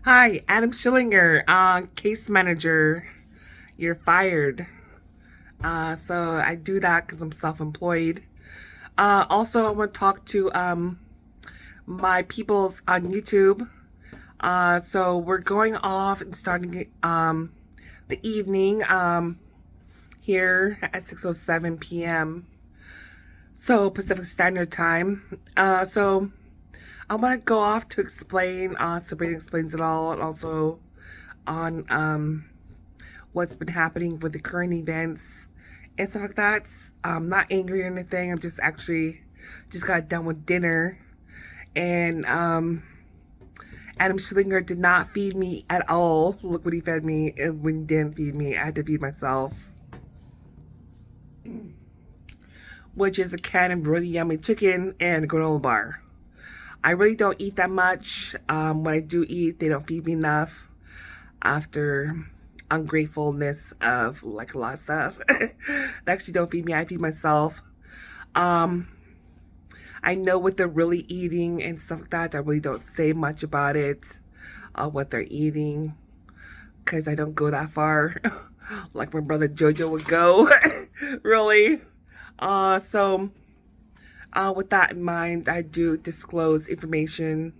Hi, Adam Schillinger, case manager. You're fired. So I do that because I'm self-employed. Also, I want to talk to my peoples on YouTube. So we're going off and starting the evening here at 6:07 p.m. So Pacific Standard Time. So I want to go off to explain. Sabrina explains it all, and also on what's been happening with the current events and stuff like that. I'm not angry or anything. I'm just actually just got done with dinner, and Adam Schillinger did not feed me at all. Look what he fed me, and when he didn't feed me, I had to feed myself, which is a can of really yummy chicken and a granola bar. I really don't eat that much. When I do eat, they don't feed me enough after ungratefulness of like a lot of stuff. They actually don't feed me, I feed myself. Um, I know what they're really eating and stuff like that. I really don't say much about it, what they're eating, because I don't go that far like my brother Jojo would go. Really. With that in mind, I do disclose information,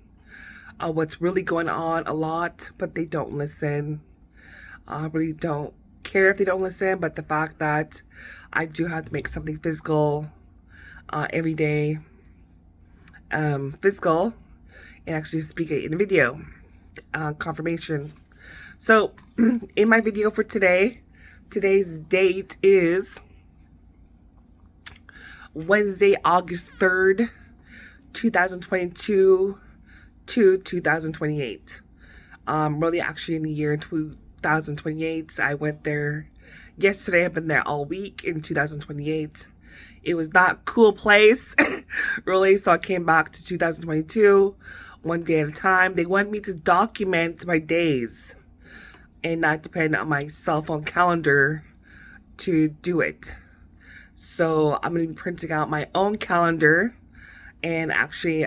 what's really going on a lot, but they don't listen. I really don't care if they don't listen, but the fact that I do have to make something physical every day, physical, and actually speak it in a video, confirmation. So, in my video for today, today's date is Wednesday, August 3rd, 2022 to 2028. Really, actually, in the year 2028. I went there yesterday. I've been there all week in 2028. It was not a cool place, really. So I came back to 2022, one day at a time. They wanted me to document my days and not depend on my cell phone calendar to do it. So I'm going to be printing out my own calendar and actually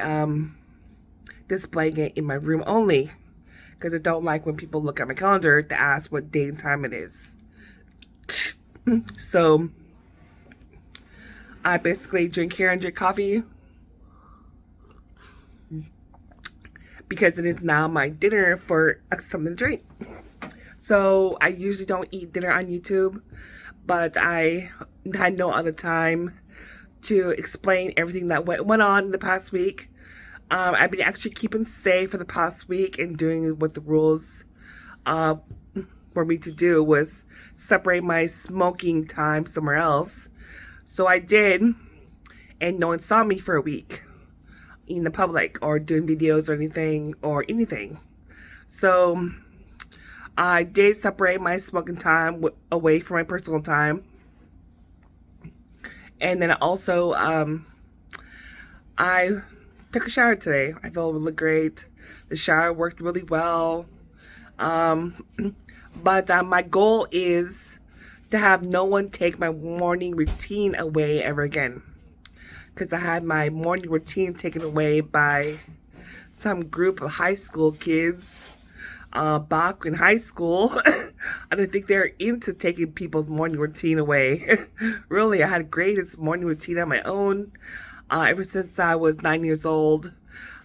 displaying it in my room only, because I don't like when people look at my calendar to ask what day and time it is. So I basically drink here and drink coffee because it is now my dinner for something to drink. So I usually don't eat dinner on YouTube, but I had no other time to explain everything that went on in the past week. I've been actually keeping safe for the past week and doing what the rules uh, for me to do was separate my smoking time somewhere else. So I did, and no one saw me for a week in the public or doing videos or anything. So I did separate my smoking time away from my personal time. And then also, I took a shower today. I felt really great. The shower worked really well. Um, but my goal is to have no one take my morning routine away ever again. Because I had my morning routine taken away by some group of high school kids back in high school. I don't think they're into taking people's morning routine away. Really, I had a greatest morning routine on my own. Ever since I was 9 years old,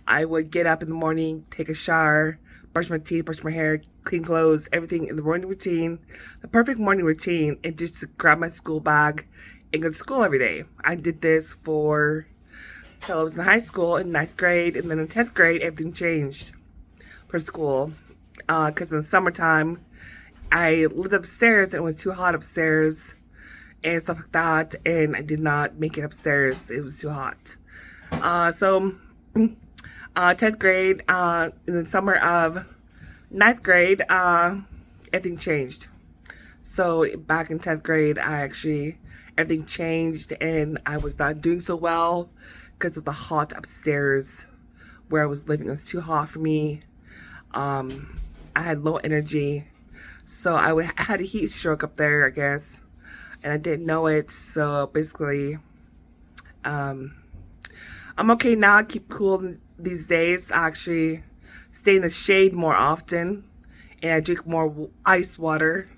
I would get up in the morning, take a shower, brush my teeth, brush my hair, clean clothes, everything in the morning routine. The perfect morning routine, and just to grab my school bag and go to school every day. I did this for till I was in high school in ninth grade, and then in 10th grade, everything changed for school. Because in the summertime, I lived upstairs and it was too hot upstairs and stuff like that, and I did not make it upstairs. It was too hot. So 10th grade, in the summer of ninth grade, everything changed. So back in 10th grade, everything changed and I was not doing so well because of the hot upstairs where I was living. It was too hot for me. I had low energy. So I had a heat stroke up there, I guess, and I didn't know it. So basically, I'm okay now. I keep cool these days. I actually stay in the shade more often, and I drink more ice water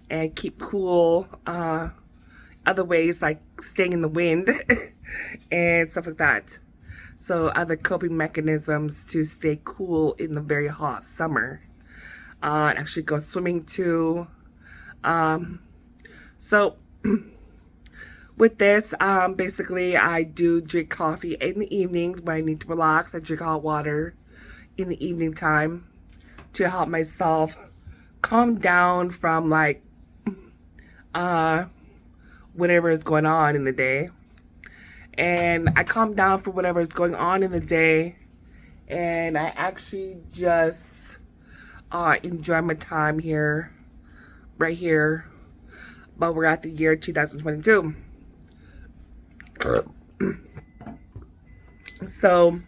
and keep cool. Other ways like staying in the wind and stuff like that. So other coping mechanisms to stay cool in the very hot summer. And actually go swimming too. So with this, basically I do drink coffee in the evenings when I need to relax. I drink hot water in the evening time to help myself calm down from like whatever is going on in the day. And I calm down for whatever is going on in the day, and I actually just enjoy my time here, right here. But we're at the year 2022. So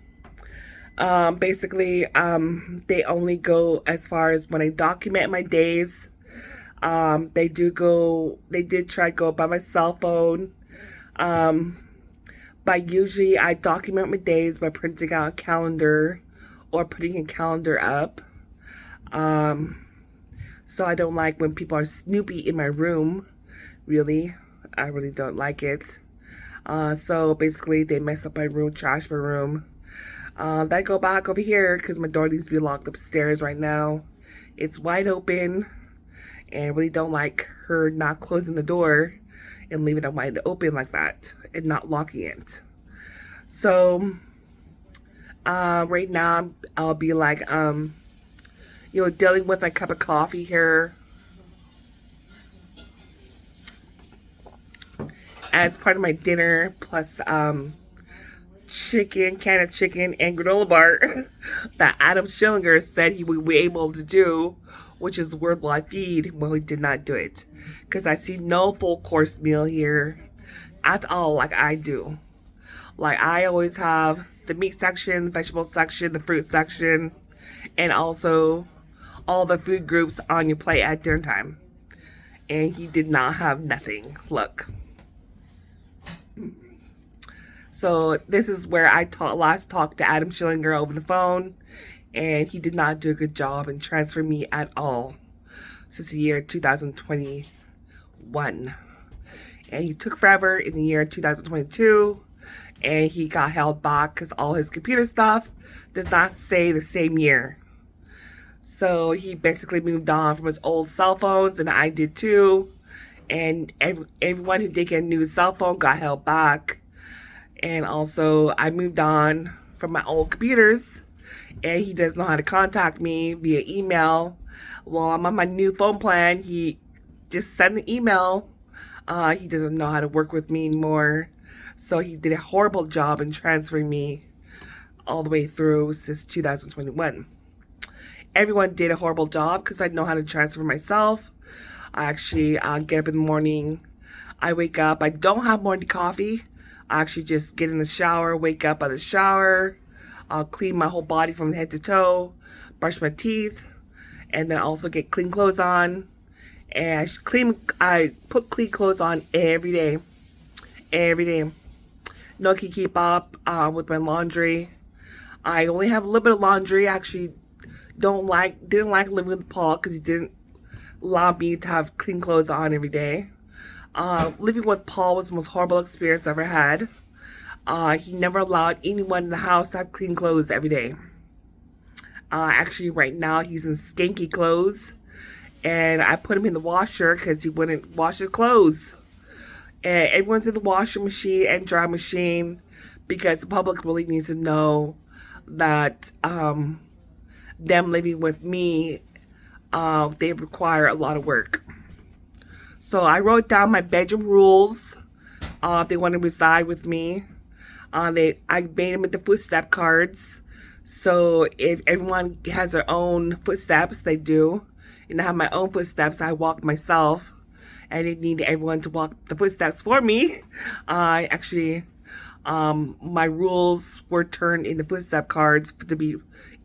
basically they only go as far as when I document my days. They did try to go by my cell phone. But usually I document my days by printing out a calendar or putting a calendar up. So I don't like when people are snoopy in my room. Really, I really don't like it. So basically they mess up my room, trash my room. Then I go back over here because my door needs to be locked upstairs right now. It's wide open, and I really don't like her not closing the door and leaving it wide open like that and not locking it. So right now I'll be like dealing with my cup of coffee here as part of my dinner, plus can of chicken and granola bar that Adam Schillinger said he would be able to do, which is Word Will I Feed. Well, he did not do it because I see no full course meal here at all like I do. Like I always have the meat section, the vegetable section, the fruit section, and also all the food groups on your plate at dinner time. And he did not have nothing. Look. So this is where I last talked to Adam Schillinger over the phone, and he did not do a good job in transferring me at all since the year 2021. And he took forever in the year 2022, and he got held back because all his computer stuff does not say the same year. So he basically moved on from his old cell phones, and I did too. And everyone who did get a new cell phone got held back. And also, I moved on from my old computers, and he doesn't know how to contact me via email. Well, I'm on my new phone plan. He just sent the email. He doesn't know how to work with me anymore. So he did a horrible job in transferring me all the way through since 2021. Everyone did a horrible job because I know how to transfer myself. I actually get up in the morning. I wake up. I don't have morning coffee. I actually just get in the shower, wake up out of the shower. I'll clean my whole body from head to toe, brush my teeth, and then also get clean clothes on. And I put clean clothes on every day. Every day. No can keep up with my laundry. I only have a little bit of laundry. I actually didn't like living with Paul because he didn't allow me to have clean clothes on every day. Living with Paul was the most horrible experience I ever had. He never allowed anyone in the house to have clean clothes every day. Actually, right now, he's in stinky clothes. And I put him in the washer because he wouldn't wash his clothes. And everyone's in the washer machine and dry machine because the public really needs to know that them living with me, they require a lot of work. So I wrote down my bedroom rules. If they want to reside with me, I made them into footstep cards. So if everyone has their own footsteps, they do. And I have my own footsteps. I walk myself. I didn't need everyone to walk the footsteps for me. My rules were turned into footstep cards to be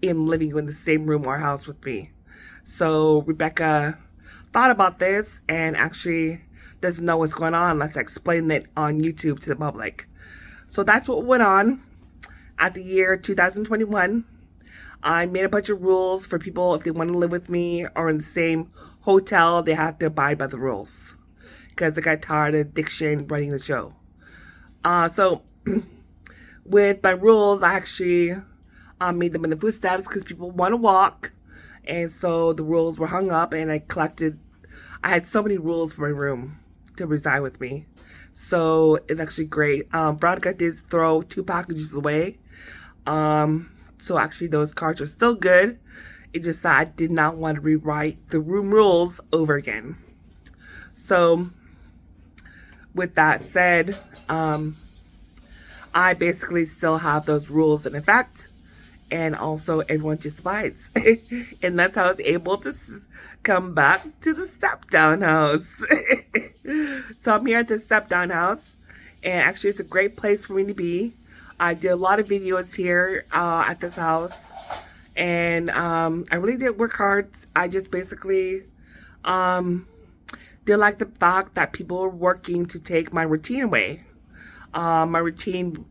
in living in the same room or house with me. So Rebecca thought about this and actually doesn't know what's going on unless I explain it on YouTube to the public. So that's what went on at the year 2021. I made a bunch of rules for people if they want to live with me or in the same hotel, they have to abide by the rules because I got tired of addiction running the show. So with my rules, I actually made them in the footsteps because people want to walk, and so the rules were hung up, and I had so many rules for my room to reside with me. So it's actually great. Veronica did throw 2 packages away. So actually those cards are still good. It's just that I did not want to rewrite the room rules over again. So with that said, I basically still have those rules in effect, and also everyone just abides. And that's how I was able to come back to the step down house. So I'm here at the step down house, and actually it's a great place for me to be. I did a lot of videos here at this house, and I really did work hard. I just basically did like the fact that people were working to take my routine away. My routine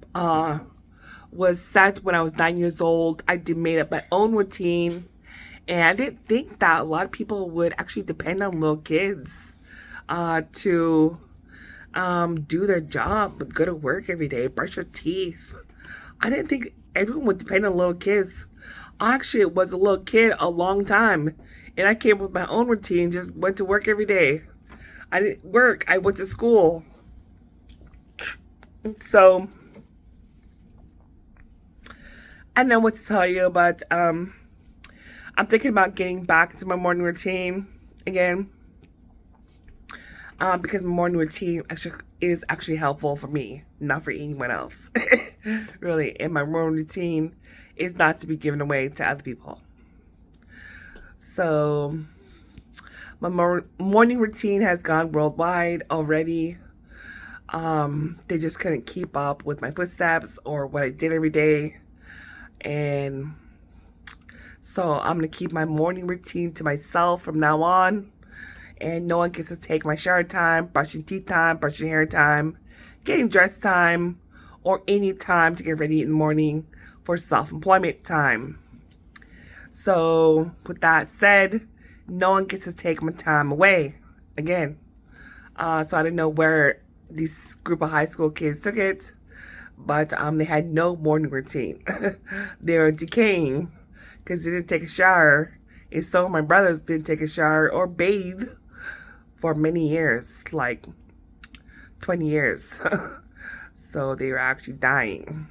was set when I was 9 years old. I made up my own routine, and I didn't think that a lot of people would actually depend on little kids to do their job, go to work every day, brush your teeth. I didn't think everyone would depend on little kids. I actually was a little kid a long time, and I came up with my own routine, just went to work every day. I didn't work, I went to school. So I don't know what to tell you, but I'm thinking about getting back to my morning routine again, because my morning routine is actually helpful for me, not for anyone else. Really, and my morning routine is not to be given away to other people. So my morning routine has gone worldwide already. They just couldn't keep up with my footsteps or what I did every day. And so I'm going to keep my morning routine to myself from now on. And no one gets to take my shower time, brushing teeth time, brushing hair time, getting dressed time, or any time to get ready in the morning for self-employment time. So with that said, no one gets to take my time away again. So I didn't know where this group of high school kids took it, but they had no morning routine. They were decaying because they didn't take a shower, and so my brothers didn't take a shower or bathe for many years, like 20 years. So they were actually dying.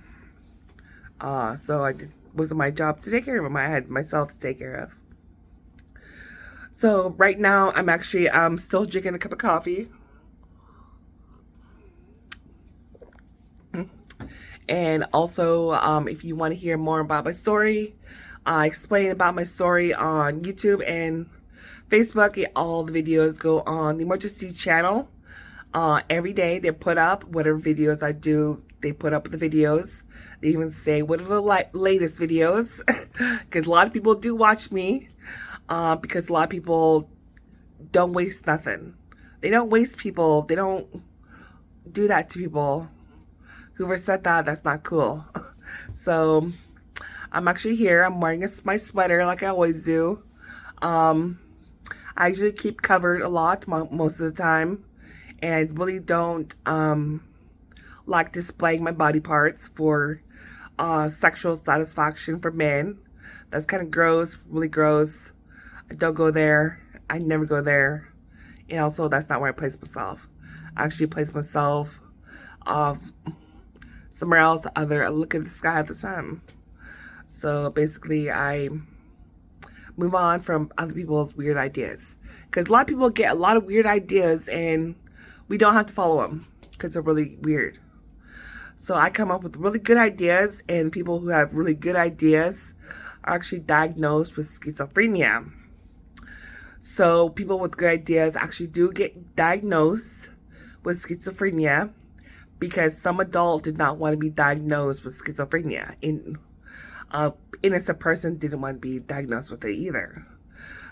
So it wasn't my job to take care of them. I had myself to take care of. So right now I'm actually still drinking a cup of coffee. And also, if you want to hear more about my story, I explain about my story on YouTube and Facebook. All the videos go on the Emergency channel. Every day they put up whatever videos I do. They put up the videos. They even say what are the latest videos, because a lot of people do watch me, because a lot of people don't waste nothing. They don't waste people. They don't do that to people. Whoever said that, that's not cool. So I'm actually here. I'm wearing my sweater like I always do. I usually keep covered a lot most of the time, and I really don't like displaying my body parts for sexual satisfaction for men. That's kind of gross, really gross. I don't go there. I never go there. And also, that's not where I place myself. I actually place myself somewhere else. I look at the sky at the sun. So basically, I move on from other people's weird ideas, because a lot of people get a lot of weird ideas and we don't have to follow them because they're really weird. So I come up with really good ideas, and people who have really good ideas are actually diagnosed with schizophrenia. So people with good ideas actually do get diagnosed with schizophrenia, because some adult did not want to be diagnosed with schizophrenia. Innocent person didn't want to be diagnosed with it either.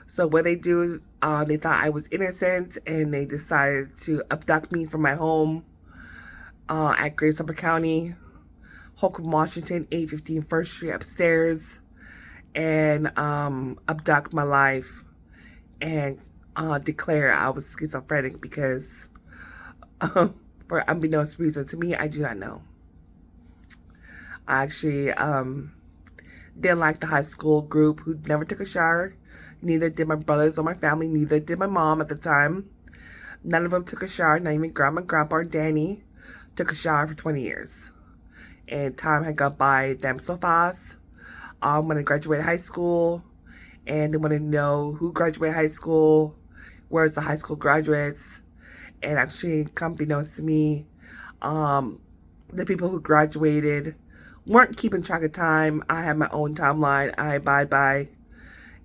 So what they do is they thought I was innocent, and they decided to abduct me from my home at Grace Upper County, Holcomb, Washington, 815 First Street upstairs. and abduct my life and declare I was schizophrenic because, for unbeknownst reason to me, I do not know. I actually didn't like the high school group who never took a shower. Neither did my brothers or my family. Neither did my mom at the time. None of them took a shower. Not even grandma, grandpa, or Danny took a shower for 20 years. And time had gone by them so fast. When I graduated high school, and they wanted to know who graduated high school, where's the high school graduates, and actually, company knows to me, the people who graduated weren't keeping track of time. I had my own timeline I abide by,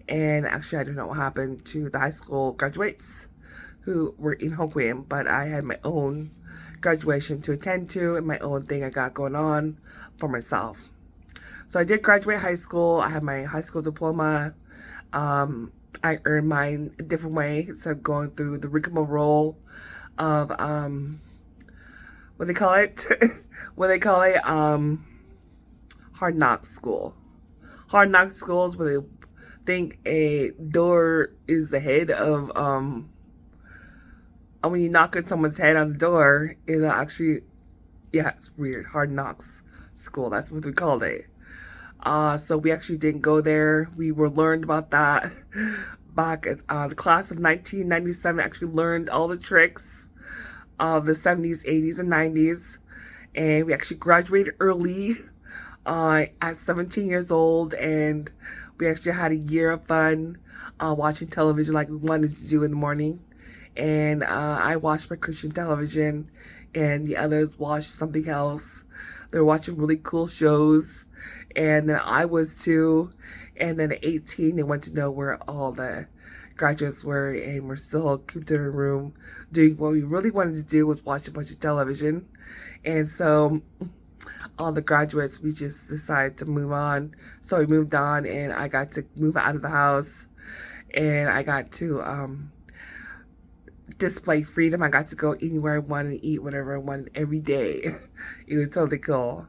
and actually, I don't know what happened to the high school graduates who were in Hoquiam, but I had my own graduation to attend to and my own thing I got going on for myself. So I did graduate high school. I had my high school diploma. I earned mine a different way. So going through the rigmarole of what they call it, hard knock school. Hard knock schools where they think a door is the head of when you knock on someone's head on the door, it'll actually, yeah, it's weird. Hard knocks school. That's what we called it. So we actually didn't go there. We were learned about that back at the class of 1997. Actually learned all the tricks of the 70s, 80s, and 90s. And we actually graduated early at 17 years old. And we actually had a year of fun watching television like we wanted to do in the morning. And I watched my Christian television, and the others watched something else. They were watching really cool shows, and then I was too. And then at 18, they went to know where all the graduates were, and we're still cooped in a room doing what we really wanted to do was watch a bunch of television. And so all the graduates, we just decided to move on. So we moved on, and I got to move out of the house, and I got to display freedom. I got to go anywhere I wanted and eat whatever I wanted every day. It was totally cool.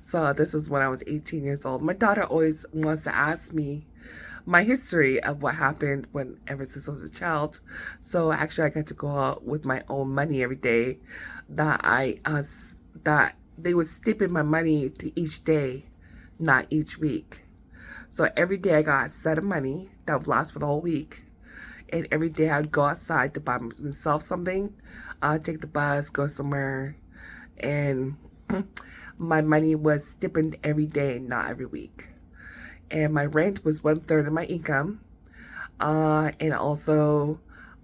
So this is when I was 18 years old. My daughter always wants to ask me my history of what happened when ever since I was a child. So actually I got to go out with my own money every day that that they would stipend my money to each day, not each week. So every day I got a set of money that would last for the whole week. And every day I'd go outside to buy myself something, take the bus, go somewhere, and my money was stipend every day, not every week. And my rent was 1/3 of my income, and also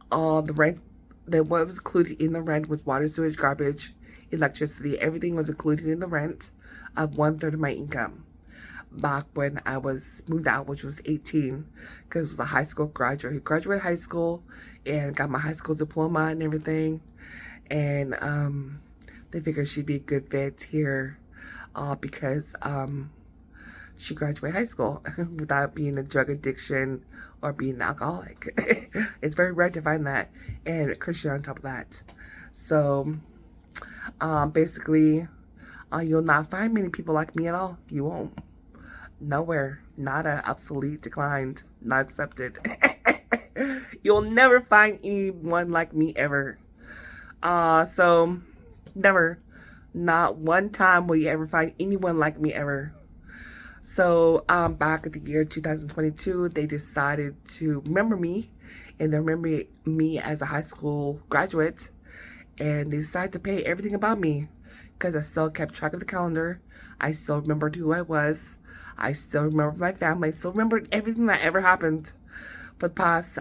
the rent, what was included in the rent was water, sewage, garbage, electricity. Everything was included in the rent of 1/3 of my income. Back when I was moved out, which was 18, because it was a high school graduate who graduated high school and got my high school diploma and everything. And they figured she'd be a good fit here because she graduated high school without being a drug addiction or being an alcoholic. It's very rare to find that, and Christian on top of that. So basically, you'll not find many people like me at all. You won't. Nowhere. Nada. Obsolete. Declined. Not accepted. You'll never find anyone like me ever. So never. Not one time will you ever find anyone like me ever. So back at the year 2022, they decided to remember me, and they remember me as a high school graduate, and they decided to pay everything about me because I still kept track of the calendar. I still remembered who I was. I still remember my family. I still remembered everything that ever happened for the past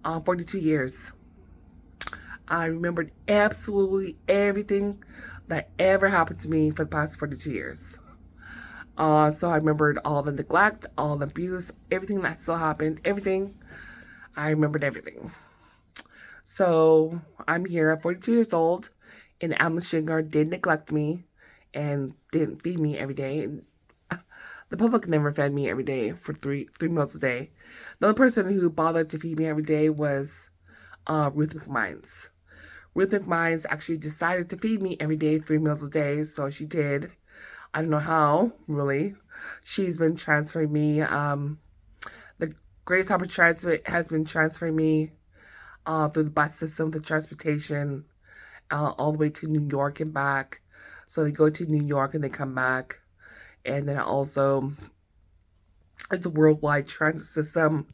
42 years. I remembered absolutely everything that ever happened to me for the past 42 years. So I remembered all the neglect, all the abuse, everything that still happened, everything. I remembered everything. So I'm here at 42 years old, and Amleth Shingard did neglect me and didn't feed me every day. The public never fed me every day for three meals a day. The only person who bothered to feed me every day was Ruth McMines. Ruth McMines actually decided to feed me every day 3 meals a day, so she did. I don't know how, really. She's been transferring me. The Grace Harbor Transit has been transferring me through the bus system, the transportation, all the way to New York and back. So they go to New York and they come back. And then also, it's a worldwide transit system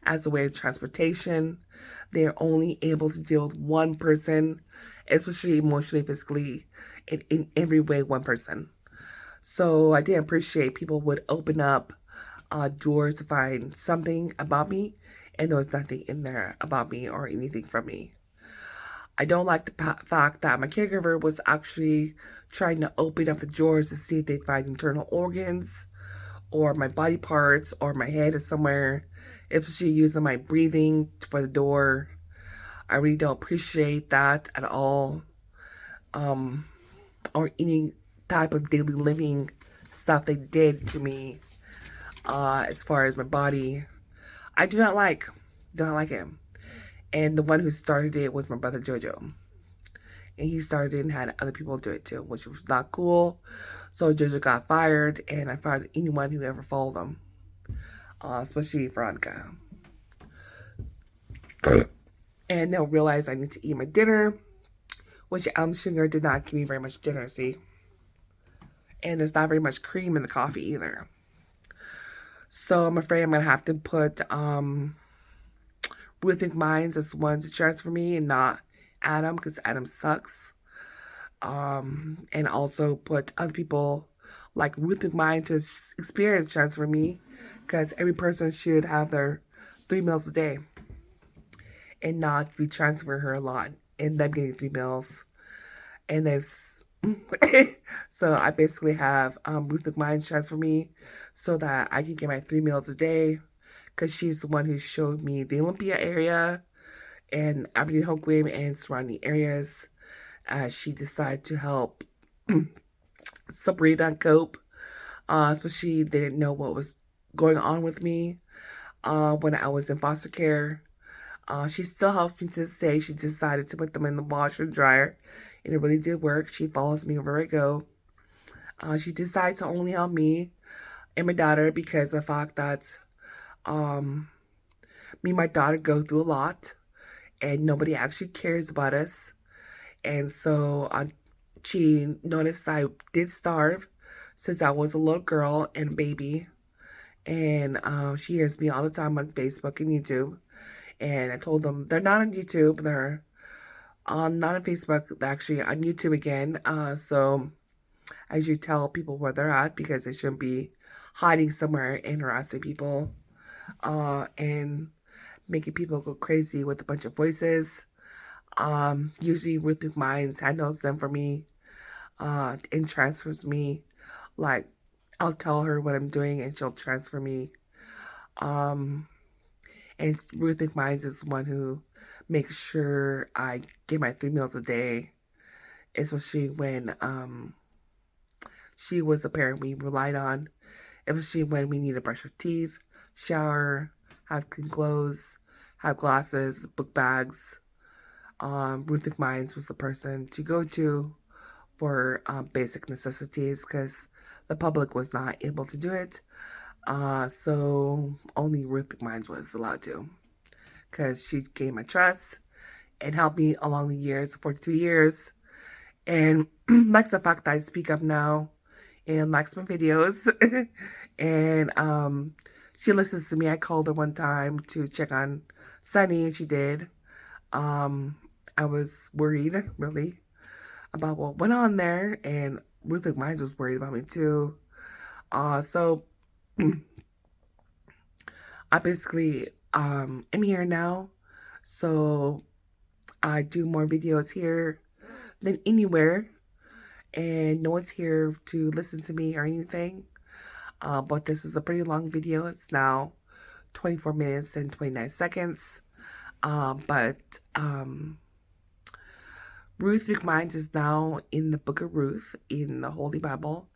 as a way of transportation. They're only able to deal with one person, especially emotionally, physically, in every way, one person. So I did appreciate people would open up drawers to find something about me, and there was nothing in there about me or anything from me. I don't like the fact that my caregiver was actually trying to open up the drawers to see if they'd find internal organs or my body parts or my head or somewhere. If she using my breathing for the door, I really don't appreciate that at all. Um, or any type of daily living stuff they did to me as far as my body. I do not like it. And the one who started it was my brother Jojo. And he started it and had other people do it too, which was not cool. So Jojo got fired, and I fired anyone who ever followed him, especially Veronica. And they'll realize I need to eat my dinner, which Sugar did not give me very much dinner, see? And there's not very much cream in the coffee either. So I'm afraid I'm going to have to put Ruth McMines as one to transfer me and not Adam, because Adam sucks. And also put other people like Ruth McMine to experience transfer me, because every person should have their 3 meals a day and not be transferring her a lot and them getting 3 meals. And there's so I basically have Ruth McMines transfer me so that I can get my 3 meals a day, because she's the one who showed me the Olympia area and Aberdeen Hoquiam and surrounding areas. She decided to help Sabrina cope, especially they didn't know what was going on with me when I was in foster care. She still helps me to this day. She decided to put them in the washer and dryer, and it really did work. She follows me wherever I go. She decides to only help me and my daughter because of the fact that me and my daughter go through a lot, and nobody actually cares about us. And so she noticed I did starve since I was a little girl and baby. And she hears me all the time on Facebook and YouTube. And I told them they're not on YouTube. They're not on Facebook. They're actually on YouTube again. So I should tell people where they're at, because they shouldn't be hiding somewhere and harassing people and making people go crazy with a bunch of voices. Usually Ruth McMines handles them for me and transfers me. Like, I'll tell her what I'm doing and she'll transfer me. And Ruth McMines is the one who makes sure I get my 3 meals a day, especially when she was a parent we relied on, especially when we need to brush our teeth, shower, have clean clothes, have glasses, book bags. Ruth McMines was the person to go to for basic necessities, because the public was not able to do it. So only Ruth McMines was allowed to, because she gained my trust and helped me along the years, 42 years, and likes the fact that I speak up now and likes my videos. And she listens to me. I called her one time to check on Sunny, and she did. I was worried, really, about what went on there, and Ruth McMines was worried about me too. So I basically am here now, so I do more videos here than anywhere, and no one's here to listen to me or anything. But this is a pretty long video. It's now 24 minutes and 29 seconds. But Ruth McMines is now in the Book of Ruth in the Holy Bible.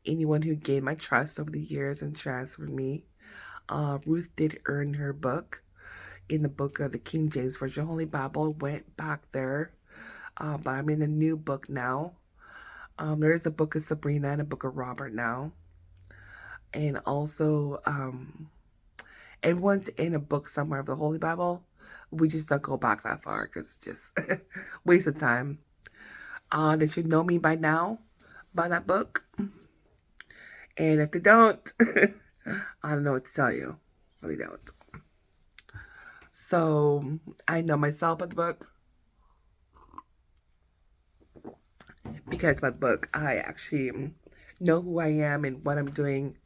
Anyone who gained my trust over the years and transferred me, Ruth did earn her book in the book of the King James Version Holy Bible. Went back there, but I'm in the new book now. There is a book of Sabrina and a book of Robert now. And also, everyone's in a book somewhere of the Holy Bible. We just don't go back that far because it's just waste of time. They should know me by now, by that book. And if they don't, I don't know what to tell you. Really don't. So I know myself by the book because by the book I actually know who I am and what I'm doing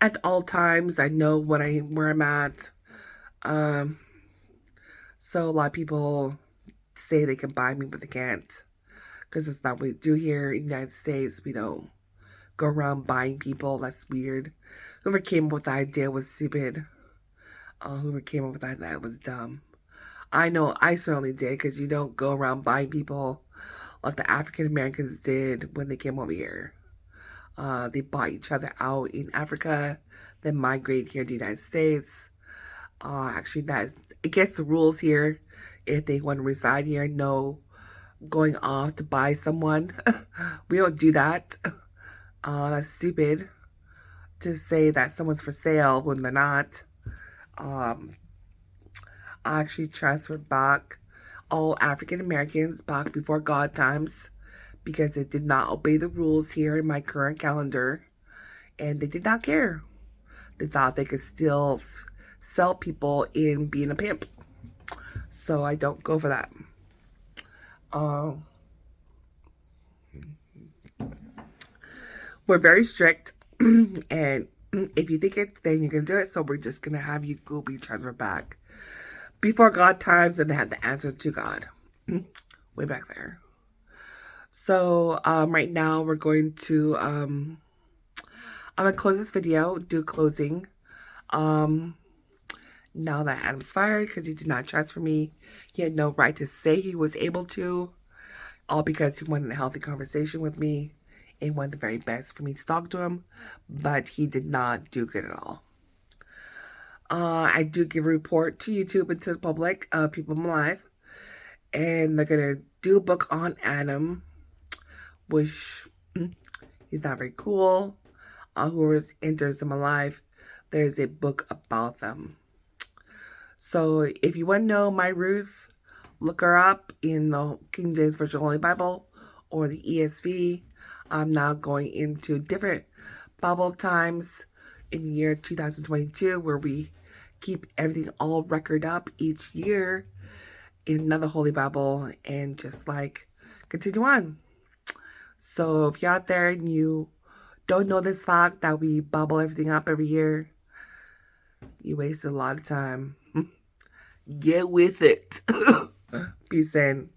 at all times. I know where I'm at. Um, so a lot of people say they can buy me, but they can't, because it's not what we do here in the United States. We don't go around buying people. That's weird. Whoever came up with the idea was stupid. Whoever came up with that was dumb. I know I certainly did, because you don't go around buying people like the African Americans did when they came over here. They bought each other out in Africa, then migrated here to the United States. Actually, that is against the rules here. If they want to reside here, no going off to buy someone. We don't do that. That's stupid to say that someone's for sale when they're not. I actually transferred back all African Americans back before God times because they did not obey the rules here in my current calendar, and they did not care. They thought they could still sell people in being a pimp. So I don't go for that. We're very strict, and if you think it, then you're gonna do it. So we're just gonna have you go be transferred back before God times, and they have the answer to God way back there. So right now we're going to I'm gonna close this video, do closing. Now that Adam's fired because he did not transfer me, he had no right to say he was able to, all because he wanted a healthy conversation with me and wanted the very best for me to talk to him, but he did not do good at all. I do give a report to YouTube and to the public, people in my life, and they're gonna do a book on Adam, which he's not very cool. Whoever's interested in my life, there's a book about them. So if you want to know my Ruth, look her up in the King James Version Holy Bible or the ESV. I'm now going into different Bible times in the year 2022 where we keep everything all record up each year in another Holy Bible and just like continue on. So if you're out there and you don't know this fact that we bubble everything up every year, you wasted a lot of time. Get with it. Peace in.